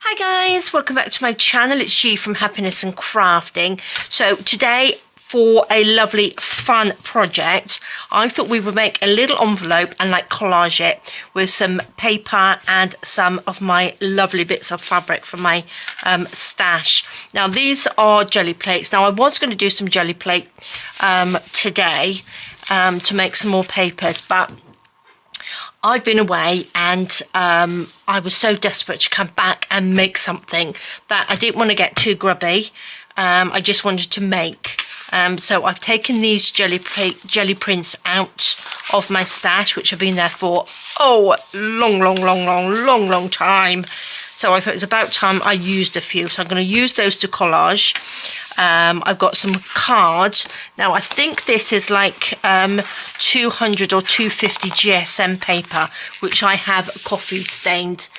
Hi guys, welcome back to my channel. It's G from Happiness and Crafting. So today, for a lovely fun project, I thought we would make a little envelope and like collage it with some paper and some of my lovely bits of fabric from my stash. Now these are jelly plates. Now I was going to do some jelly plate today to make some more papers, but I've been away and I was so desperate to come back and make something that I didn't want to get too grubby. I just wanted to make. So I've taken these jelly prints out of my stash, which have been there for long time. So I thought it was about time I used a few. So I'm going to use those to collage. I've got some cards. Now I think this is like 200 or 250 GSM paper, which I have coffee stained,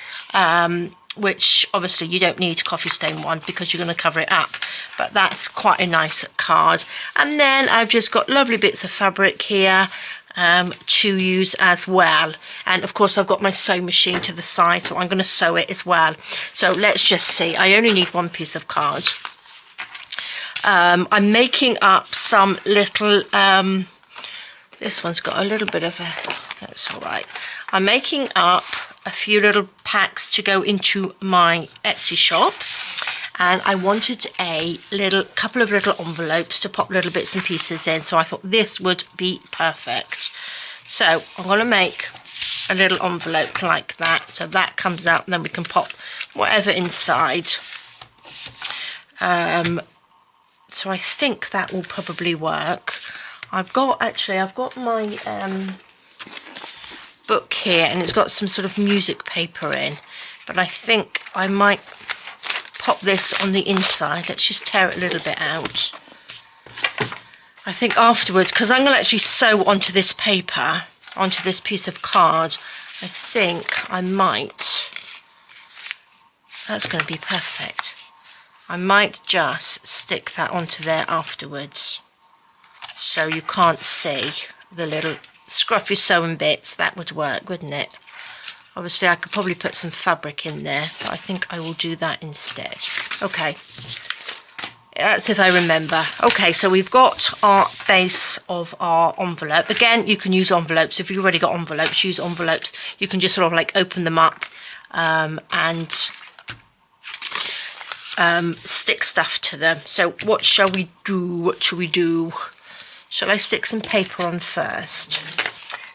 which obviously you don't need coffee stain one because you're going to cover it up, but that's quite a nice card. And then I've just got lovely bits of fabric here to use as well, and of course I've got my sewing machine to the side, so I'm going to sew it as well. So let's just see. I only need one piece of card. I'm making up some little this one's got a little bit of a, that's all right. I'm making up a few little packs to go into my Etsy shop, and I wanted a couple of little envelopes to pop little bits and pieces in, so I thought this would be perfect. So I'm going to make a little envelope like that, so that comes out and then we can pop whatever inside. So I think that will probably work. I've got my book here, and it's got some sort of music paper in, but I think I might pop this on the inside. Let's just tear it a little bit out. I think afterwards, because I'm going to actually sew onto this paper, onto this piece of card, I think I might, that's going to be perfect. I might just stick that onto there afterwards, so you can't see the little scruffy sewing bits. That would work, wouldn't it? Obviously I could probably put some fabric in there, but I think I will do that instead. Okay, that's if I remember. Okay, so we've got our base of our envelope. Again, you can use envelopes. If you've already got envelopes, use envelopes. You can just sort of like open them up and stick stuff to them. So what shall we do? Shall I stick some paper on first?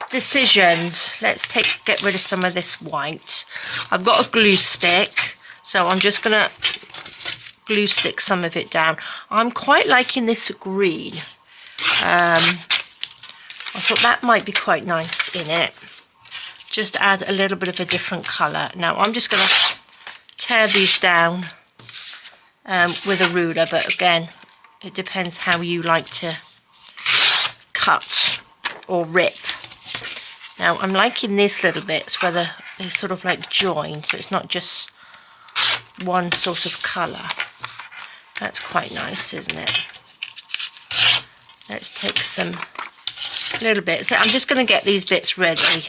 Decisions. Let's get rid of some of this white. I've got a glue stick, so I'm just gonna glue stick some of it down. I'm quite liking this green. I thought that might be quite nice in it. Just add a little bit of a different colour. Now I'm just gonna tear these down with a ruler, but again, it depends how you like to cut or rip. Now I'm liking these little bits where they sort of like join, so it's not just one sort of colour. That's quite nice, isn't it? Let's take some little bits. So I'm just going to get these bits ready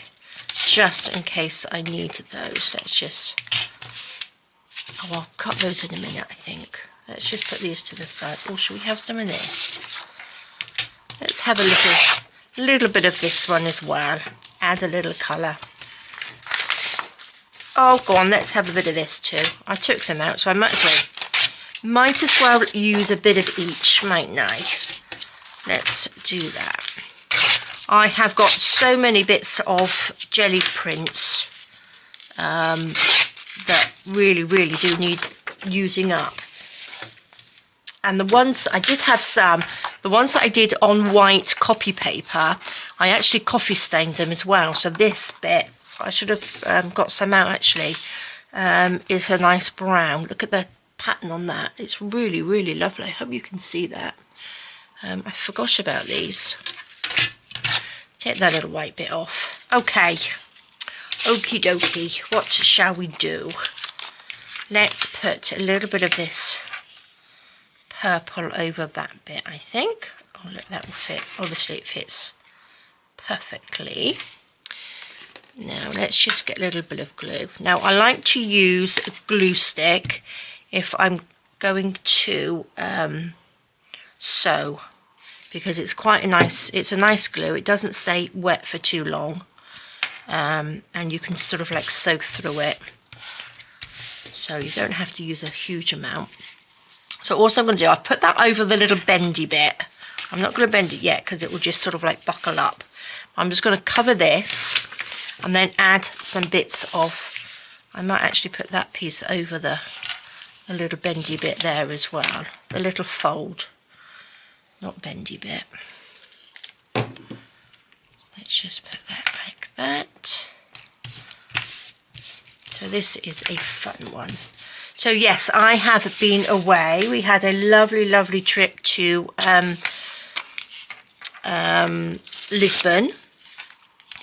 just in case I need those. Let's just, I'll cut those in a minute, I think. Let's just put these to the side. Or should we have some of this? Let's have a little bit of this one as well. Add a little colour. Oh, go on, let's have a bit of this too. I took them out, so I might as well use a bit of each, mightn't I? Let's do that. I have got so many bits of jelly prints that really do need using up. And the ones, I did have some, the ones that I did on white copy paper, I actually coffee stained them as well. So this bit, I should have got some out actually, is a nice brown. Look at the pattern on that. It's really lovely. I hope you can see that. I forgot about these. Take that little white bit off. Okay, okie dokie, what shall we do? Let's put a little bit of this purple over that bit, I think. Oh, look, that will fit. Obviously it fits perfectly. Now let's just get a little bit of glue. Now I like to use a glue stick if I'm going to sew, because it's quite a nice glue. It doesn't stay wet for too long, and you can sort of like sew through it, so you don't have to use a huge amount. So also I'm going to do, I've put that over the little bendy bit. I'm not going to bend it yet because it will just sort of like buckle up. I'm just going to cover this and then add some bits of, I might actually put that piece over the little bendy bit there as well, the little fold, not bendy bit. Let's just put that like that. So this is a fun one. So yes, I have been away. We had a lovely trip to Lisbon,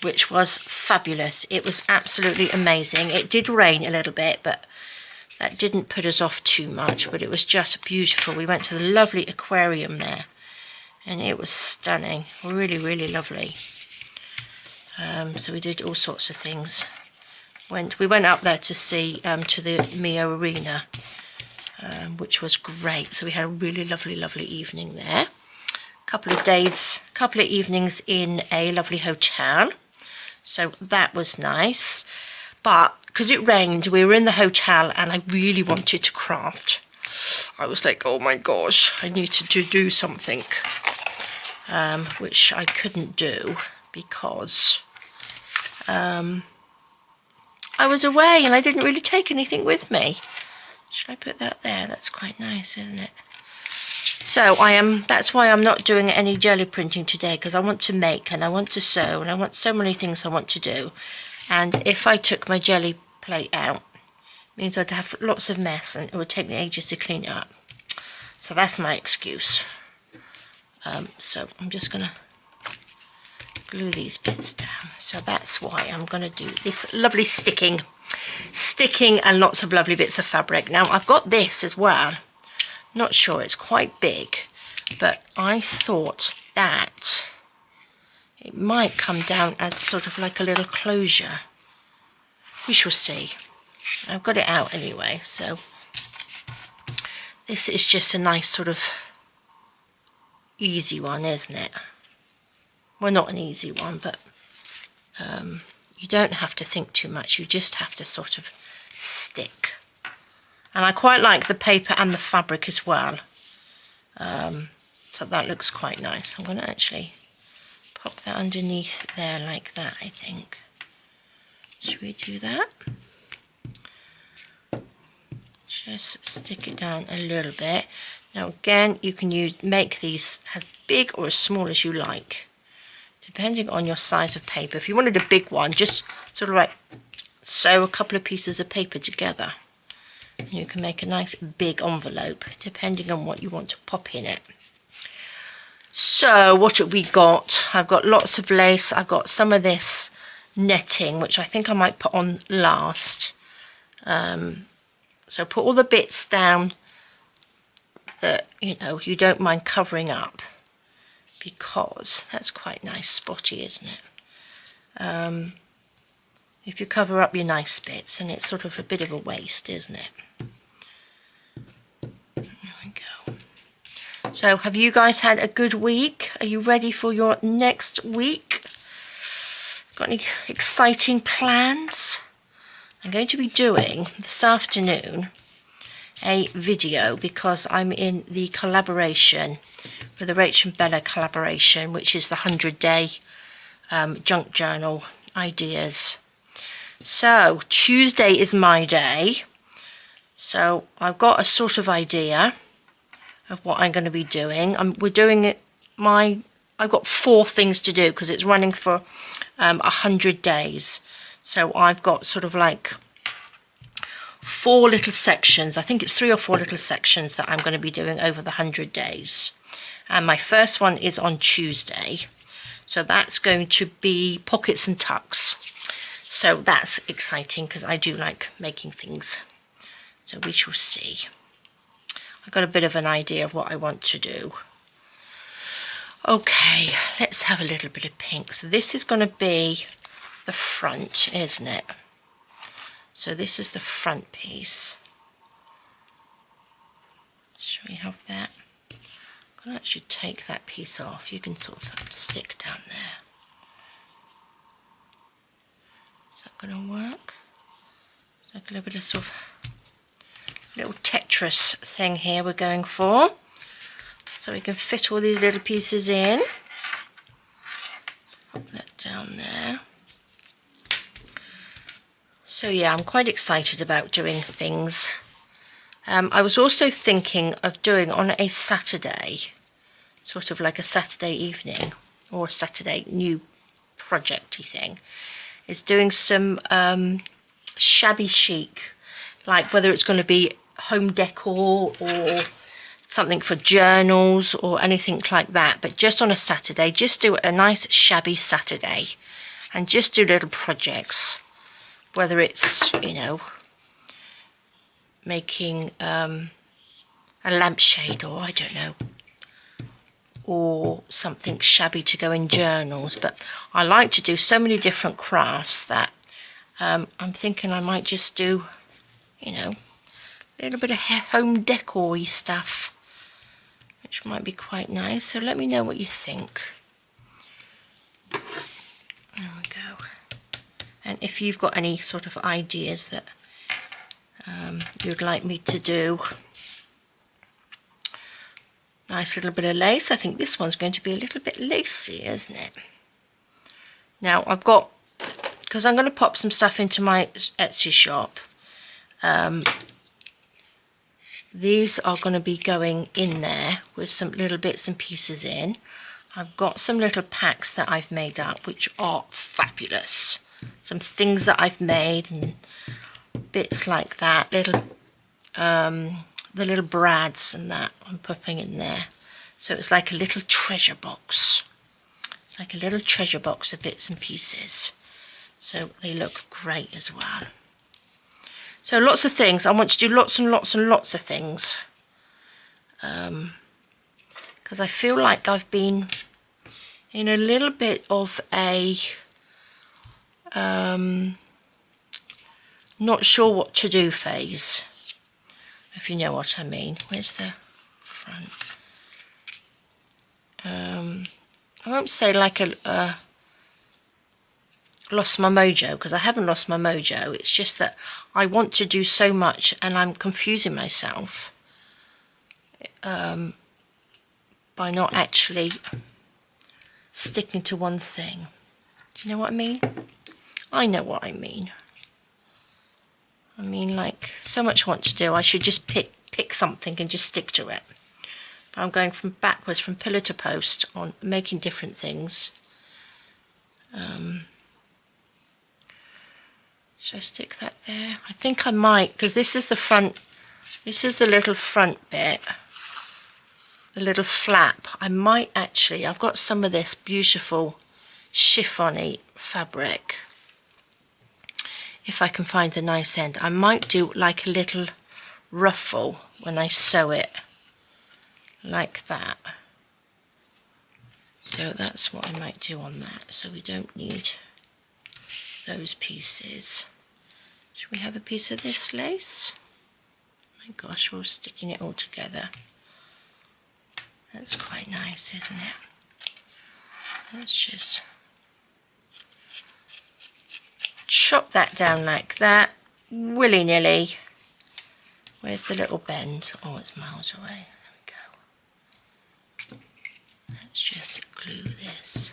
which was fabulous. It was absolutely amazing. It did rain a little bit, but that didn't put us off too much, but it was just beautiful. We went to the lovely aquarium there, and it was stunning. Really lovely. So we did all sorts of things. We went up there to see to the Mio Arena, which was great. So we had a really lovely evening there. Couple of evenings in a lovely hotel. So that was nice. But because it rained, we were in the hotel and I really wanted to craft. I was like, oh my gosh, I need to do something, which I couldn't do because I was away and I didn't really take anything with me. Should I put that there? That's quite nice, isn't it? So that's why I'm not doing any jelly printing today, because I want to make and I want to sew and I want so many things I want to do. And if I took my jelly plate out, it means I'd have lots of mess and it would take me ages to clean it up. So that's my excuse. So I'm just going to glue these bits down. So that's why I'm going to do this lovely sticking and lots of lovely bits of fabric. Now I've got this as well. Not sure, it's quite big, but I thought that it might come down as sort of like a little closure. We shall see. I've got it out anyway, so this is just a nice sort of easy one, isn't it? Well, not an easy one, but you don't have to think too much. You just have to sort of stick. And I quite like the paper and the fabric as well. So that looks quite nice. I'm going to actually pop that underneath there like that, I think. Should we do that? Just stick it down a little bit. Now again, you can make these as big or as small as you like, depending on your size of paper. If you wanted a big one, just sort of like sew a couple of pieces of paper together. You can make a nice big envelope, depending on what you want to pop in it. So what have we got? I've got lots of lace. I've got some of this netting, which I think I might put on last. So put all the bits down that, you know, you don't mind covering up, because that's quite nice, spotty, isn't it? If you cover up your nice bits, and it's sort of a bit of a waste, isn't it? There we go. So have you guys had a good week? Are you ready for your next week? Got any exciting plans? I'm going to be doing this afternoon a video, because I'm in the collaboration with the Rach and Bella collaboration, which is the 100-day junk journal ideas. So Tuesday is my day, so I've got a sort of idea of what I'm going to be doing. We're doing it. I've got 4 things to do because it's running for 100 days. So I've got sort of like 4 little sections. I think it's 3 or 4 little sections that I'm going to be doing over the 100 days. And my first one is on Tuesday. So that's going to be pockets and tucks. So that's exciting because I do like making things. So we shall see. I've got a bit of an idea of what I want to do. Okay, let's have a little bit of pink. So this is going to be the front, isn't it? So this is the front piece. Shall we have that? I'm going to actually take that piece off. You can sort of stick down there. Is that going to work? It's like a little bit of sort of little Tetris thing here we're going for. So we can fit all these little pieces in. Put that down there. So yeah, I'm quite excited about doing things. I was also thinking of doing on a Saturday, sort of like a Saturday evening or a Saturday new projecty thing, is doing some shabby chic, like whether it's going to be home decor or something for journals or anything like that, but just on a Saturday, just do a nice shabby Saturday and just do little projects, whether it's, you know, making a lampshade, or I don't know, or something shabby to go in journals. But I like to do so many different crafts that I'm thinking I might just do, you know, a little bit of home decor-y stuff, which might be quite nice. So let me know what you think. There we go. And if you've got any sort of ideas that you'd like me to do. Nice little bit of lace. I think this one's going to be a little bit lacy, isn't it? Now I've got, because I'm going to pop some stuff into my Etsy shop, these are going to be going in there with some little bits and pieces in. I've got some little packs that I've made up which are fabulous. Some things that I've made and bits like that, little the little brads and that I'm popping in there. So it's like a little treasure box. It's like a little treasure box of bits and pieces. So they look great as well. So lots of things. I want to do lots and lots and lots of things. Because I feel like I've been in a little bit of a not sure what to do phase, if you know what I mean. Where's the front? I won't say like a lost my mojo, because I haven't lost my mojo. It's just that I want to do so much and I'm confusing myself by not actually sticking to one thing. Do you know what I mean? I know what I mean. I mean, like, so much I want to do. I should just pick something and just stick to it. But I'm going from backwards, from pillar to post, on making different things. Should I stick that there? I think I might, because this is the front. This is the little front bit, the little flap. I might actually. I've got some of this beautiful chiffon-y fabric. If I can find the nice end, I might do like a little ruffle when I sew it, like that. So that's what I might do on that. So we don't need those pieces. Should we have a piece of this lace? Oh my gosh, we're sticking it all together. That's quite nice, isn't it? Let's just chop that down like that, willy-nilly. Where's the little bend? Oh, it's miles away. There we go. Let's just glue this.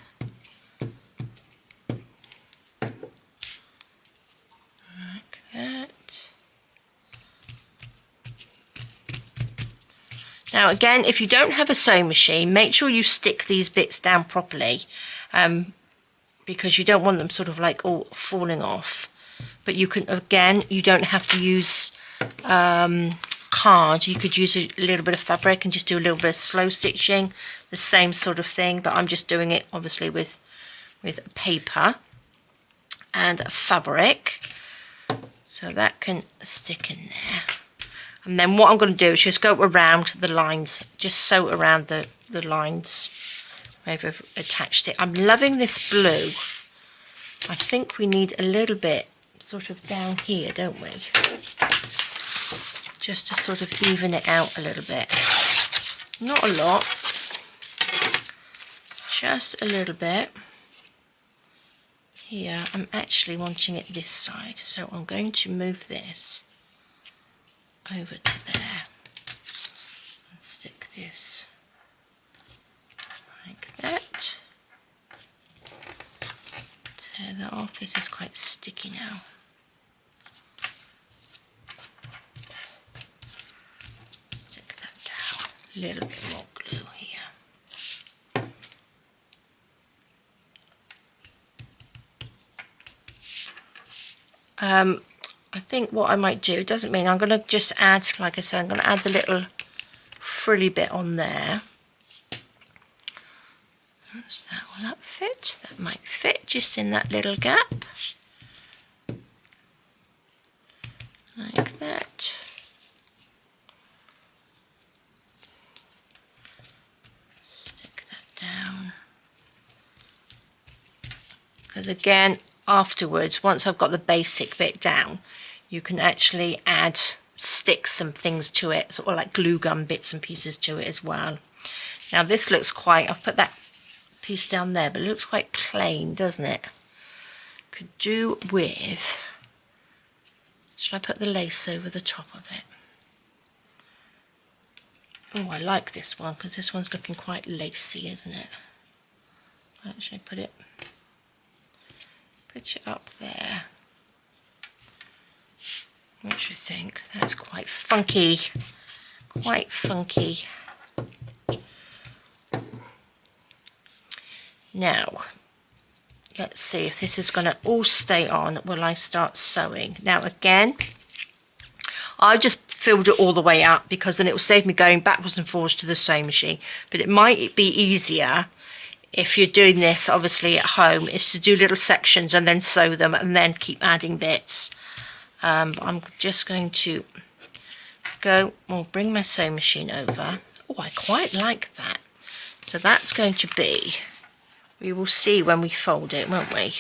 Like that. Now again, if you don't have a sewing machine, make sure you stick these bits down properly. Because you don't want them sort of like all falling off. But you can, again, you don't have to use card. You could use a little bit of fabric and just do a little bit of slow stitching, the same sort of thing, but I'm just doing it obviously with paper and fabric, so that can stick in there. And then what I'm going to do is just go around the lines, just sew around the lines. I've attached it. I'm loving this blue. I think we need a little bit sort of down here, don't we? Just to sort of even it out a little bit. Not a lot, just a little bit. Here, I'm actually wanting it this side, so I'm going to move this over to there and stick this like that. Tear that off. This is quite sticky now. Stick that down. A little bit more glue here. I think what I might do, doesn't mean I'm going to just add, like I said, I'm going to add the little frilly bit on there. How's that? Will that fit? That might fit just in that little gap. Like that. Stick that down. Because again, afterwards, once I've got the basic bit down, you can actually stick some things to it, sort of like glue gun bits and pieces to it as well. Now this looks quite, I've put that piece down there, but it looks quite plain, doesn't it? Could do with, should I put the lace over the top of it? Oh, I like this one because this one's looking quite lacy, isn't it? Actually put it up there. What do you think? That's quite funky. Quite funky. Now, let's see if this is going to all stay on while I start sewing. Now again, I just filled it all the way up because then it will save me going backwards and forwards to the sewing machine. But it might be easier if you're doing this obviously at home, is to do little sections and then sew them and then keep adding bits. I'm just going to bring my sewing machine over. Oh, I quite like that. So that's going to be, we will see when we fold it, won't we?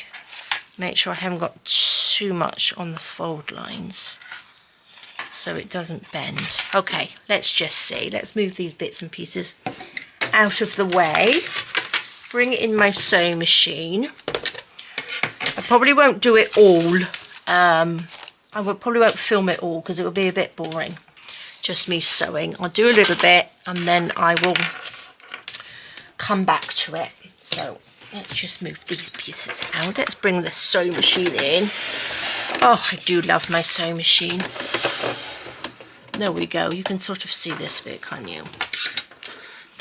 Make sure I haven't got too much on the fold lines so it doesn't bend. Okay, let's just see. Let's move these bits and pieces out of the way. Bring it in my sewing machine. I probably won't do it all. Probably won't film it all because it will be a bit boring. Just me sewing. I'll do a little bit and then I will come back to it. So let's just move these pieces out. Let's bring the sewing machine in. Oh, I do love my sewing machine. There we go. You can sort of see this bit, can't you?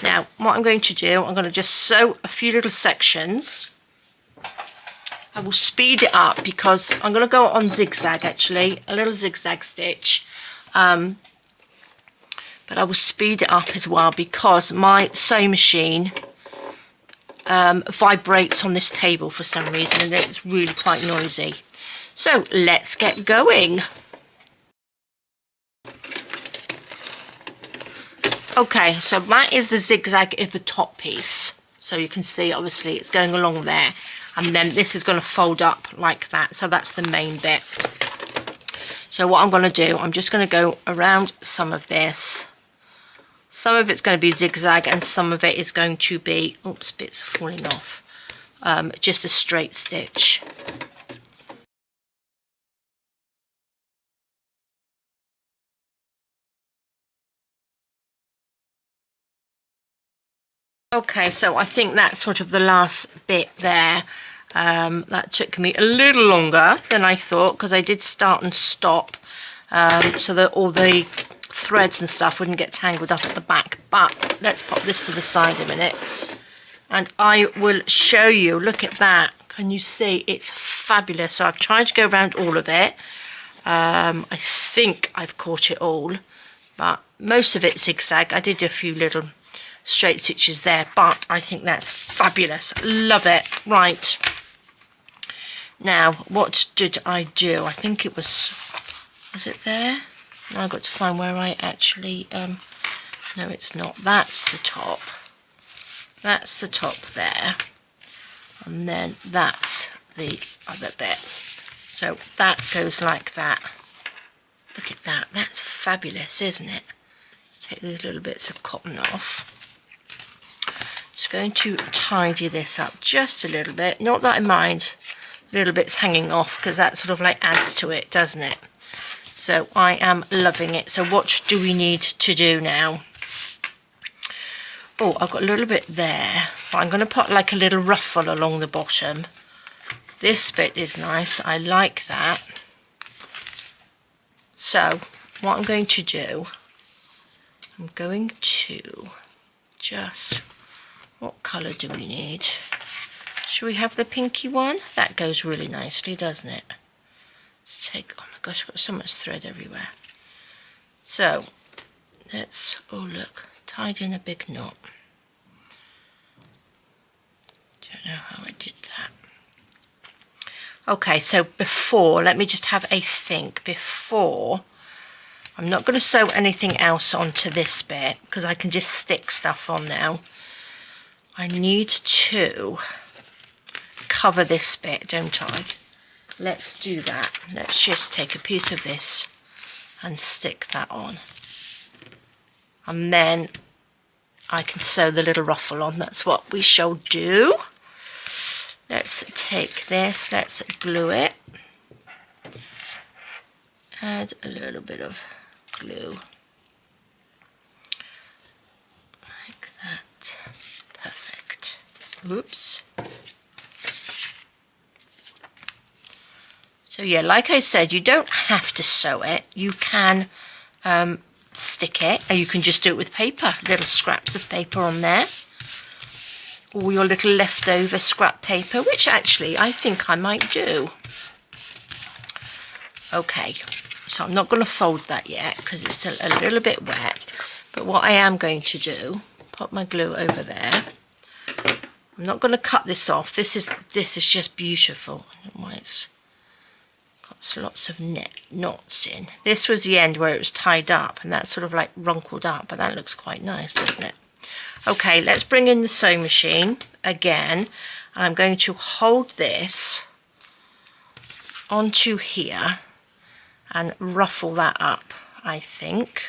Now, what I'm going to do, I'm going to just sew a few little sections. I will speed it up because I'm going to go on zigzag, actually, a little zigzag stitch. But I will speed it up as well because my sewing machine vibrates on this table for some reason and it's really quite noisy. So let's get going. Okay, so that is the zigzag of the top piece. So you can see, obviously, it's going along there. And then this is going to fold up like that. So that's the main bit. So what I'm going to do, I'm just going to go around some of this. Some of it's going to be zigzag and some of it is going to be, oops, bits are falling off. Just a straight stitch. Okay, so I think that's sort of the last bit there. That took me a little longer than I thought because I did start and stop so that all the threads and stuff wouldn't get tangled up at the back. But let's pop this to the side a minute and I will show you. Look at that. Can you see? It's fabulous. So I've tried to go around all of it. I think I've caught it all, but most of it's zigzag. I did a few little straight stitches there, but I think that's fabulous. Love it. Right, now what did I do? I think it was it there? Now I've got to find where I actually no, it's not. That's the top there, and then that's the other bit. So that goes like that. Look at that, that's fabulous, isn't it? Take these little bits of cotton off. Just going to tidy this up just a little bit. Not that I mind little bits hanging off, because that sort of like adds to it, doesn't it? So I am loving it. So what do we need to do now? Oh, I've got a little bit there, but I'm going to put like a little ruffle along the bottom. This bit is nice, I like that. So what I'm going to do, I'm going to just, what colour do we need? Should we have the pinky one? That goes really nicely, doesn't it? Let's take, oh my gosh, I've got so much thread everywhere. So let's, oh look, tied in a big knot. Don't know how I did that. Okay, so before, let me just have a think. Before, I'm not going to sew anything else onto this bit because I can just stick stuff on now. I need to cover this bit, don't I? Let's do that. Let's just take a piece of this and stick that on. And then I can sew the little ruffle on. That's what we shall do. Let's take this, let's glue it. Add a little bit of glue. Like that. Perfect. Oops. So yeah, like I said, you don't have to sew it. You can stick it, or you can just do it with paper. Little scraps of paper on there. Or your little leftover scrap paper, which actually I think I might do. Okay, so I'm not going to fold that yet because it's still a little bit wet. But what I am going to do, put my glue over there. I'm not going to cut this off. This is just beautiful. I don't know why it's got lots of knots in. This was the end where it was tied up, and that's sort of like wrinkled up, but that looks quite nice, doesn't it? Okay, let's bring in the sewing machine again, and I'm going to hold this onto here and ruffle that up, I think,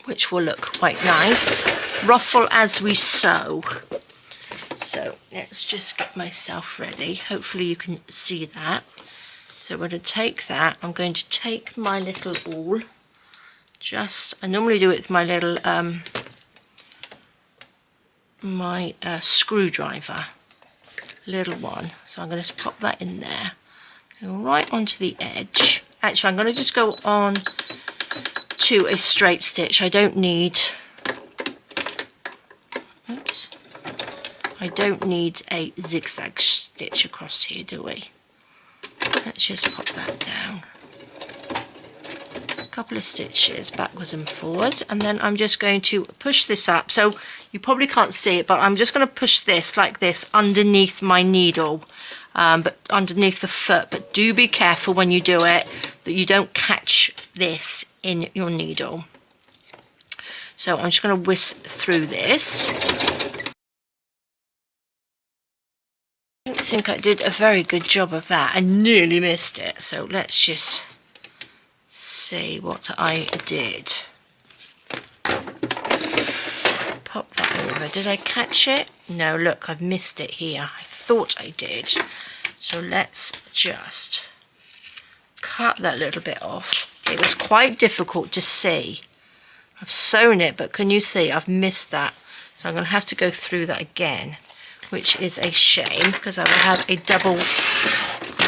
which will look quite nice. Ruffle as we sew. So let's just get myself ready. Hopefully you can see that. So we're going to take that. I'm going to take my little awl. I normally do it with my little screwdriver, little one. So I'm going to pop that in there, go right onto the edge. Actually, I'm going to just go on to a straight stitch. I don't need, oops, I don't need a zigzag stitch across here, do we? Let's just pop that down. Couple of stitches backwards and forwards, and then I'm just going to push this up. So you probably can't see it, but I'm just going to push this like this underneath my needle, but underneath the foot. But do be careful when you do it that you don't catch this in your needle. So I'm just going to whisk through this. I don't think I did a very good job of that. I nearly missed it. So let's just see what I did. Pop that over. Did I catch it? No, look, I've missed it here. I thought I did. So let's just cut that little bit off. It was quite difficult to see. I've sewn it, but can you see I've missed that? So I'm going to have to go through that again, which is a shame because I will have a double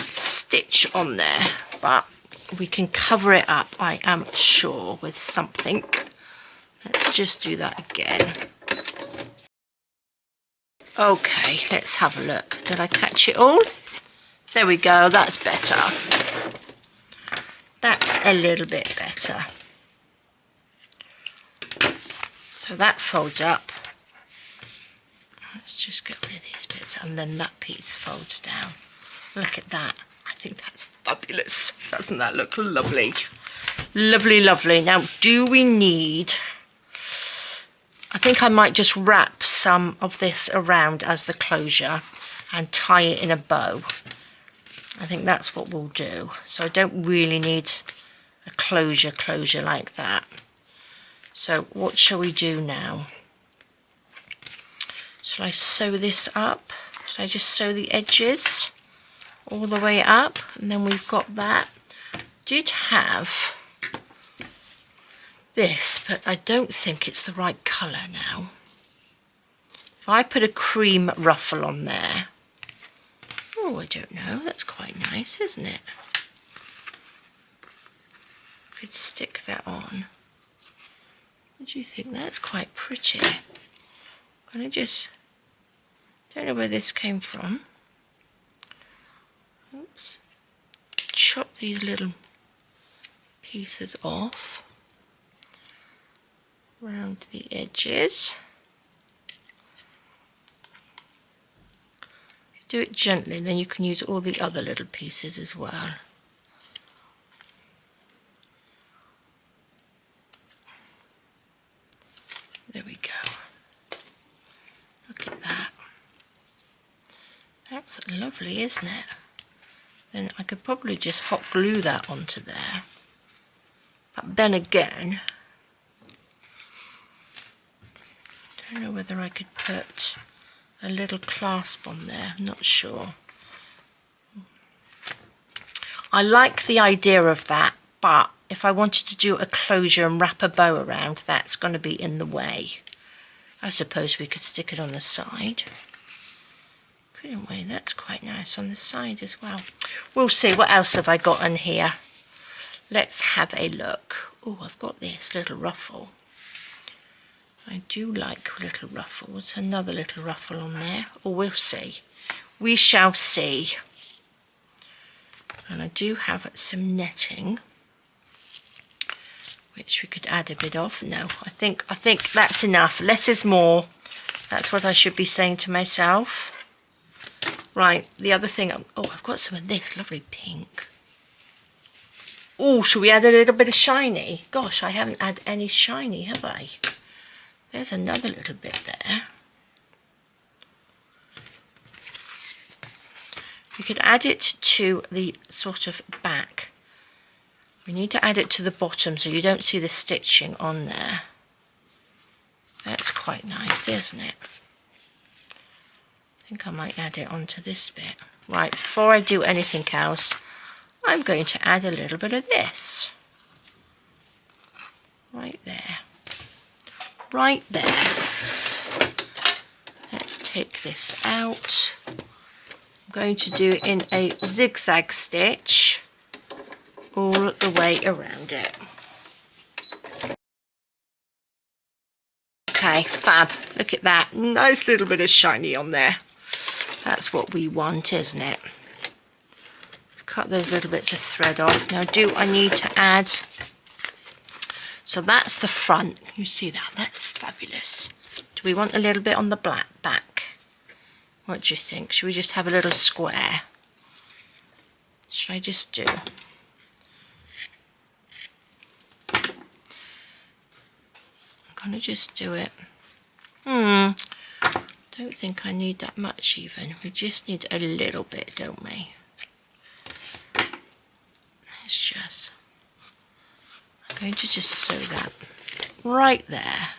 stitch on there. But we can cover it up, I am sure, with something. Let's just do that again. Okay, let's have a look. Did I catch it all? There we go, that's better. That's a little bit better. So that folds up. Let's just get rid of these bits, and then that piece folds down. Look at that. I think that's fabulous. Doesn't that look lovely? Lovely, lovely. Now, do we need... I think I might just wrap some of this around as the closure. and tie it in a bow. I think that's what we'll do. So I don't really need a closure like that. So what shall we do now? Shall I sew this up? Should I just sew the edges all the way up? And then we've got that. Did have this, but I don't think it's the right colour now. If I put a cream ruffle on there, oh, I don't know, that's quite nice, isn't it? Could stick that on. What do you think? That's quite pretty. Can I just, don't know where this came from. Oops. Chop these little pieces off around the edges. If you do it gently, then you can use all the other little pieces as well. There we go. Look at that. That's lovely, isn't it? Then I could probably just hot glue that onto there. But then again, I don't know whether I could put a little clasp on there. I'm not sure. I like the idea of that, but if I wanted to do a closure and wrap a bow around, that's going to be in the way. I suppose we could stick it on the side. Couldn't we? That's quite nice on the side as well. We'll see. What else have I got in here? Let's have a look. Oh, I've got this little ruffle. I do like little ruffles. Another little ruffle on there. Or we'll see. We shall see. And I do have some netting, which we could add a bit of. No, I think that's enough. Less is more. That's what I should be saying to myself. Right, the other thing, oh, I've got some of this lovely pink. Oh, should we add a little bit of shiny? Gosh, I haven't added any shiny, have I? There's another little bit there. We could add it to the sort of back. We need to add it to the bottom so you don't see the stitching on there. That's quite nice, isn't it? I think I might add it onto this bit. Right, before I do anything else, I'm going to add a little bit of this. Right there. Right there. Let's take this out. I'm going to do it in a zigzag stitch all the way around it. Okay, fab. Look at that. Nice little bit of shiny on there. That's what we want, isn't it? Cut those little bits of thread off. Now, do I need to add... So that's the front. You see that? That's fabulous. Do we want a little bit on the black back? What do you think? Should we just have a little square? Should I just do... I'm going to just do it. Don't think I need that much even. We just need a little bit, don't we? Let's just... I'm going to just sew that right there.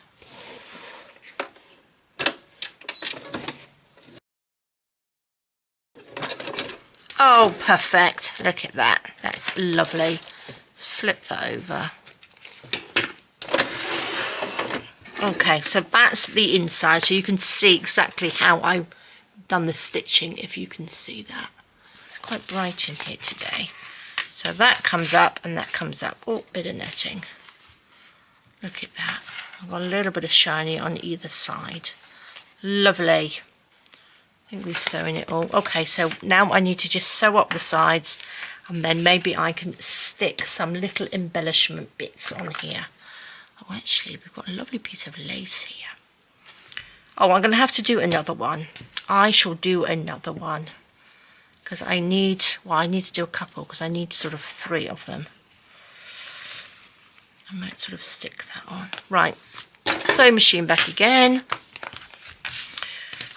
Oh, perfect. Look at that. That's lovely. Let's flip that over. Okay, so that's the inside, so you can see exactly how I've done the stitching, if you can see that. It's quite bright in here today. So that comes up and that comes up. Oh, bit of netting. Look at that. I've got a little bit of shiny on either side. Lovely. I think we've sewn it all. Okay, so now I need to just sew up the sides and then maybe I can stick some little embellishment bits on here. Oh, actually, we've got a lovely piece of lace here. Oh, I'm going to have to do another one. I shall do another one. Because I need, well, I need to do a couple because I need sort of 3 of them. I might sort of stick that on. Right, sewing machine back again.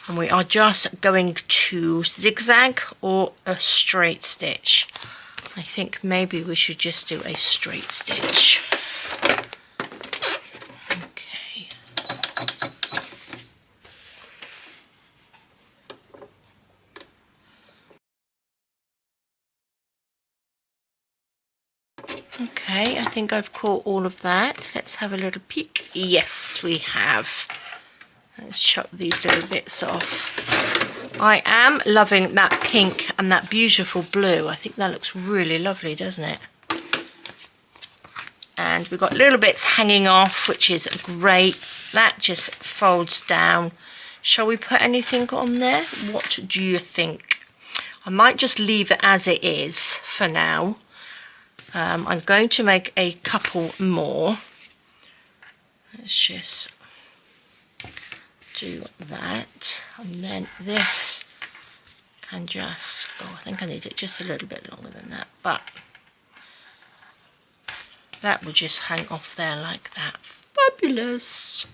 And we are just going to zigzag or a straight stitch. I think maybe we should just do a straight stitch. Okay. Okay, I think I've caught all of that. Let's have a little peek. Yes, we have. Let's chop these little bits off. I am loving that pink and that beautiful blue. I think that looks really lovely, doesn't it? And we've got little bits hanging off, which is great. That just folds down. Shall we put anything on there? What do you think? I might just leave it as it is for now. I'm going to make a couple more. Let's just do that, and then this can just, oh, I think I need it just a little bit longer than that, but that will just hang off there like that. Fabulous,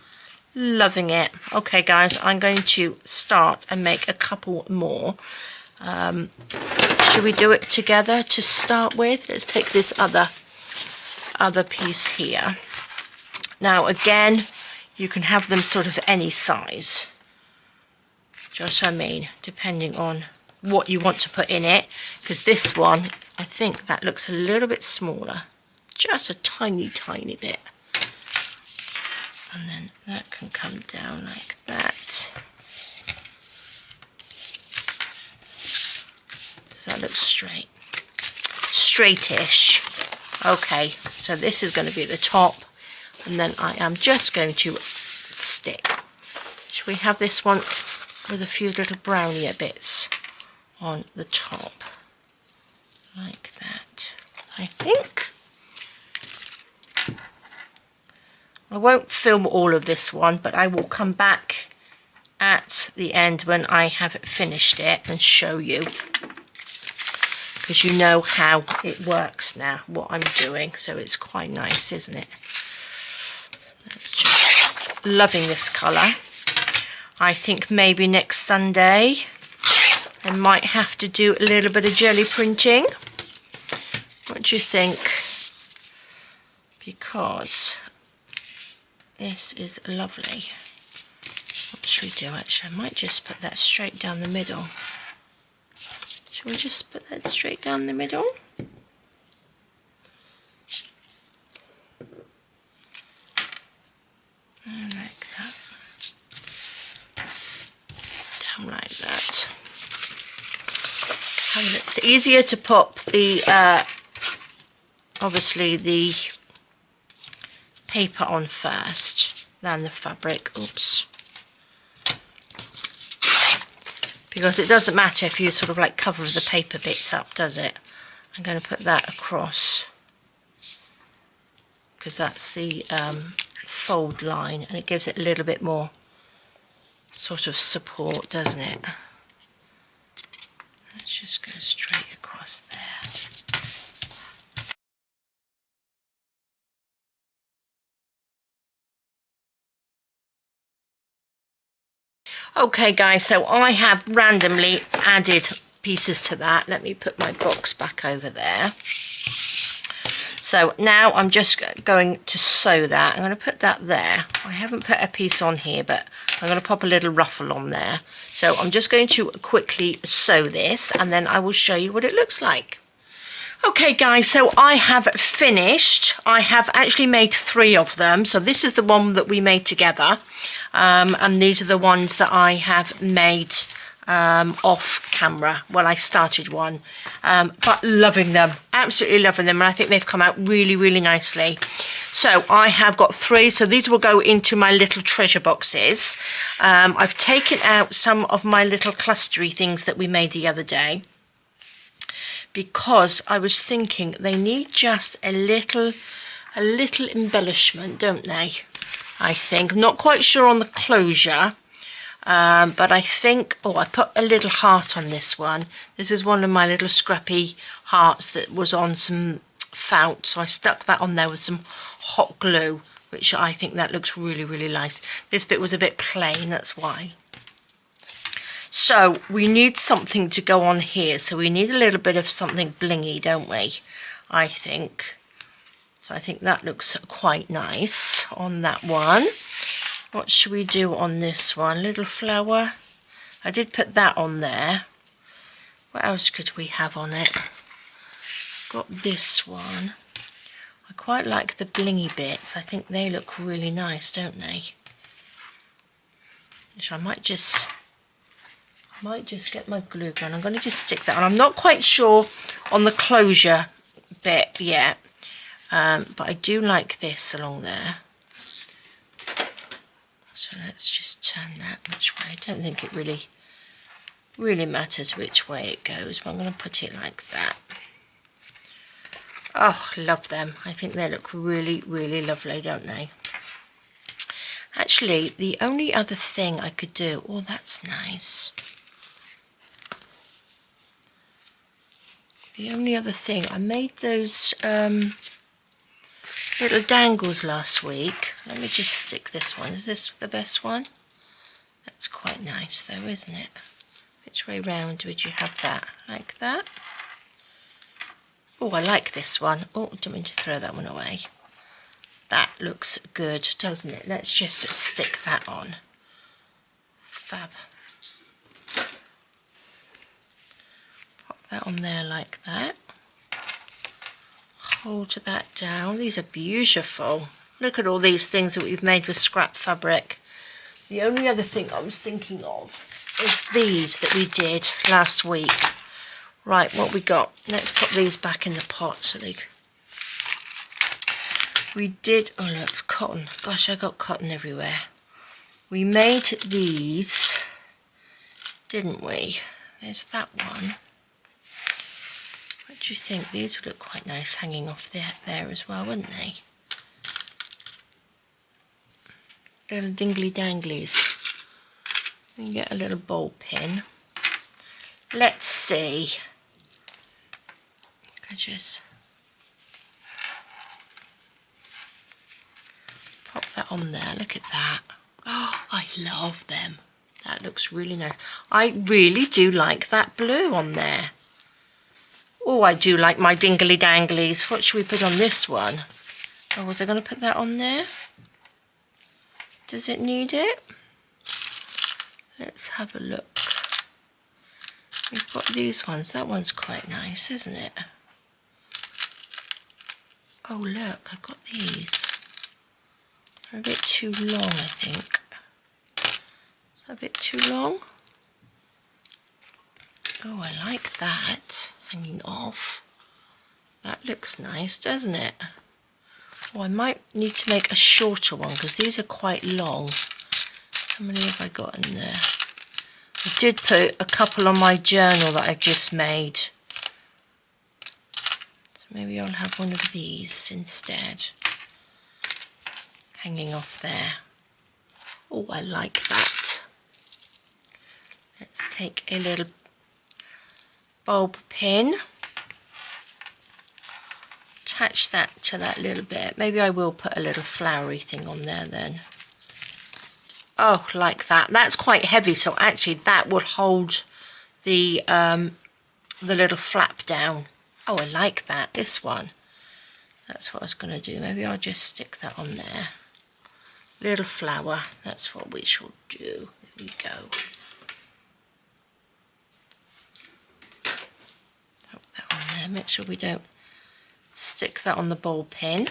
loving it. Okay guys, I'm going to start and make a couple more. Should we do it together to start with? Let's take this other piece here. Now again, you can have them sort of any size, just I mean, depending on what you want to put in it, because this one, I think that looks a little bit smaller, just a tiny bit. And then that can come down like that. Does that look straight? Straightish. Okay, so this is going to be the top. And then I am just going to stick. Should we have this one with a few little brownier bits on the top? Like that, I think. I won't film all of this one, but I will come back at the end when I have finished it and show you. Because you know how it works now, what I'm doing. So it's quite nice, isn't it? Just loving this colour. I think maybe next Sunday I might have to do a little bit of jelly printing. What do you think? Because this is lovely. What should we do actually? I might just put that straight down the middle. Shall we just put that straight down the middle? Like that. Down like that. And it's easier to pop the, obviously the paper on first than the fabric. Oops. Because it doesn't matter if you sort of like cover the paper bits up, does it? I'm going to put that across because that's the fold line, and it gives it a little bit more sort of support, doesn't it? Let's just go straight across there. Okay guys, so I have randomly added pieces to that. Let me put my box back over there. So now I'm just going to sew that. I'm going to put that there. I haven't put a piece on here, but I'm going to pop a little ruffle on there. So I'm just going to quickly sew this, and then I will show you what it looks like. Okay guys, so I have finished. I have actually made 3 of them. So this is the one that we made together. And these are the ones that I have made off camera. Well, I started one, but loving them, absolutely loving them, and I think they've come out really nicely. So I have got 3, so these will go into my little treasure boxes. I've taken out some of my little clustery things that we made the other day, because I was thinking they need just a little embellishment, don't they? I think. I'm not quite sure on the closure, but I think, oh, I put a little heart on this one. This is one of my little scrappy hearts that was on some felt, so I stuck that on there with some hot glue, which I think that looks really nice. This bit was a bit plain, that's why. So we need something to go on here. So we need a little bit of something blingy, don't we? I think. So I think that looks quite nice on that one. What should we do on this one? Little flower. I did put that on there. What else could we have on it? Got this one. I quite like the blingy bits. I think they look really nice, don't they? Which I might just get my glue gun. I'm going to just stick that on. I'm not quite sure on the closure bit yet, but I do like this along there. So let's just turn that which way. I don't think it really matters which way it goes, but I'm going to put it like that. Oh, love them. I think they look really, really lovely, don't they? Actually, the only other thing I could do... Oh, that's nice. The only other thing... I made those little dangles last week. Let me just stick this one. Is this the best one? That's quite nice, though, isn't it? Which way round would you have that? Like that? Oh, I like this one. Oh, I don't mean to throw that one away. That looks good, doesn't it? Let's just stick that on. Fab. Pop that on there like that. Hold that down. These are beautiful. Look at all these things that we've made with scrap fabric. The only other thing I was thinking of is these that we did last week. Right, what we got? Let's put these back in the pot so they... We did... Oh, look, it's cotton. Gosh, I got cotton everywhere. We made these, didn't we? There's that one. What do you think? These would look quite nice hanging off there as well, wouldn't they? Little dingly danglies. We can get a little ball pin. Let's see. I just pop that on there. Look at that. Oh, I love them. That looks really nice. I really do like that blue on there. Oh, I do like my dingly danglies. What should we put on this one? Oh, was I going to put that on there? Does it need it? Let's have a look. We've got these ones. That one's quite nice, isn't it? Oh, look, I've got these. They're a bit too long, I think. Is that a bit too long? Oh, I like that. Hanging off. That looks nice, doesn't it? Oh, I might need to make a shorter one because these are quite long. How many have I got in there? I did put a couple on my journal that I've just made. So maybe I'll have one of these instead. Hanging off there. Oh, I like that. Let's take a little bulb pin. Attach that to that little bit. Maybe I will put a little flowery thing on there then. Oh, like that. That's quite heavy, so actually that will hold the little flap down. Oh, I like that. This one. That's what I was going to do. Maybe I'll just stick that on there. Little flower. That's what we shall do. There we go. Put that on there. Make sure we don't stick that on the ball pin.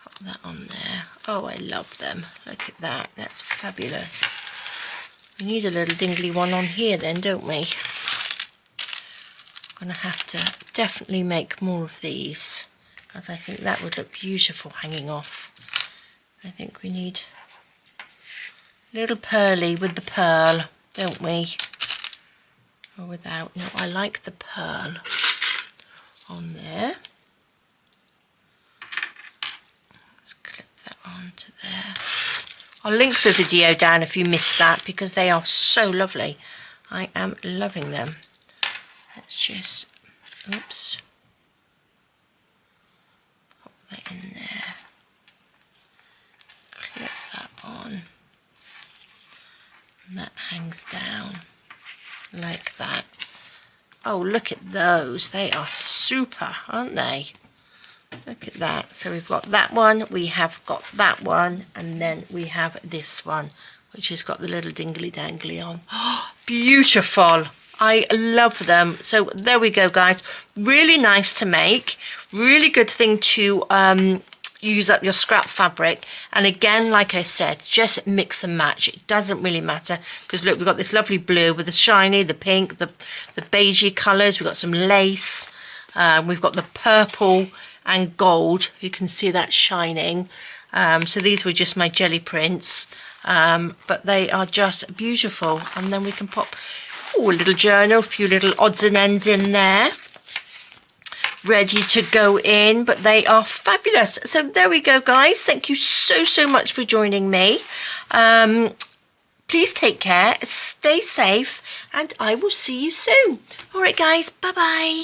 Put that on there. Oh, I love them. Look at that. That's fabulous. We need a little dingly one on here then, don't we? I'm going to have to definitely make more of these because I think that would look beautiful hanging off. I think we need a little pearly with the pearl, don't we? Or without. No, I like the pearl on there. Let's clip that onto there. I'll link the video down if you missed that because they are so lovely. I am loving them. Let's just, oops, pop that in there. Clip that on. And that hangs down like that. Oh, look at those. They are super, aren't they? Look at that. So we've got that one, we have got that one, and then we have this one, which has got the little dingly dangly on. Oh, beautiful. I love them. So there we go, guys. Really nice to make. Really good thing to use up your scrap fabric. And again, like I said, just mix and match. It doesn't really matter, because look, we've got this lovely blue with the shiny, the pink, the beigey colours. We've got some lace. We've got the purple and gold. You can see that shining. So these were just my jelly prints, but they are just beautiful. And then we can pop a little journal, a few little odds and ends in there, ready to go in, but they are fabulous. So there we go, guys. Thank you so much for joining me. Please take care, stay safe, and I will see you soon. All right, guys, bye bye.